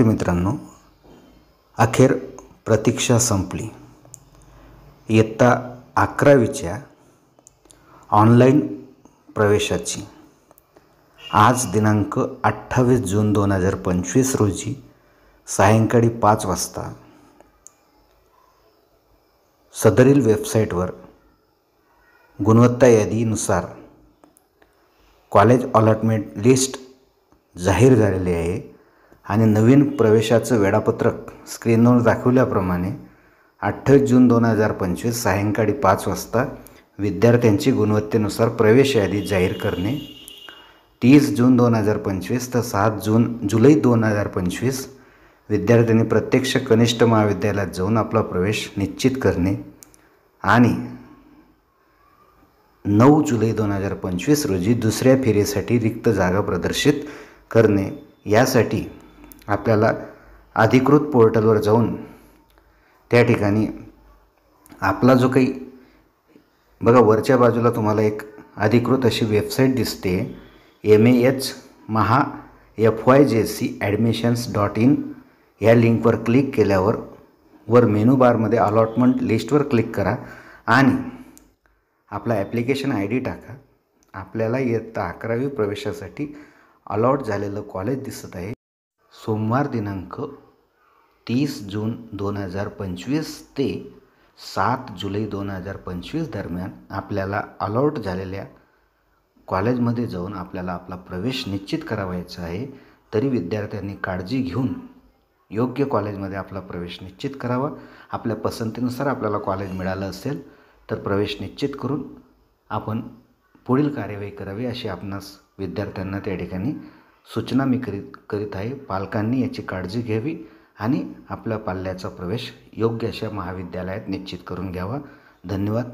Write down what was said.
मित्रांनो, अखेर प्रतीक्षा संपली. इयत्ता 11वीच्या ऑनलाईन प्रवेशाची आज दिनांक 28 जून 2025 रोजी सायंकाळी 5 वाजता सदरील वेबसाईटवर गुणवत्ता यादीनुसार कॉलेज अलॉटमेंट लिस्ट जाहीर झालेली आहे आणि नवीन प्रवेशाचं वेळापत्रक स्क्रीनवर दाखवल्याप्रमाणे 28 जून 2025 सायंकाळी 5 वाजता विद्यार्थ्यांची गुणवत्तेनुसार प्रवेश यादी जाहीर करणे, 30 जून 2025 तर 7 जुलै 2025 विद्यार्थ्यांनी प्रत्यक्ष कनिष्ठ महाविद्यालयात जाऊन आपला प्रवेश निश्चित करणे आणि 9 जुलै 2025 रोजी दुसऱ्या फेरीसाठी रिक्त जागा प्रदर्शित करणे. यासाठी आपल्याला अधिकृत पोर्टलवर जाऊन त्या ठिकाणी आपला जो काही बघा वरच्या बाजूला तुम्हाला एक अधिकृत अशी वेबसाईट दिसते MAH-FYJC-admissions.in या लिंकवर क्लिक केल्यावर वर मेनू बारमध्ये अलॉटमेंट लिस्टवर क्लिक करा आणि आपला ॲप्लिकेशन ID टाका. आपल्याला इयत्ता 11वी प्रवेशासाठी अलॉट झालेलं कॉलेज दिसत आहे. सोमवार दिनांक 30 जून 2025 ते 7 जुलै 2025 दरम्यान आपल्याला अलॉट झालेल्या कॉलेजमध्ये जाऊन आपल्याला आपला प्रवेश निश्चित करावायचा आहे. तरी विद्यार्थ्यांनी काळजी घेऊन योग्य कॉलेजमध्ये आपला प्रवेश निश्चित करावा. आपल्या पसंतीनुसार आपल्याला कॉलेज मिळालं असेल तर प्रवेश निश्चित करून आपण पुढील कार्यवाही करावी अशी आपणास विद्यार्थ्यांना त्या ठिकाणी सूचना मी करीत आहे. पालकांनी याची काळजी घ्यावी आणि आपल्या पाल्याचा प्रवेश योग्य अशा महाविद्यालयात निश्चित करून घ्यावा. धन्यवाद.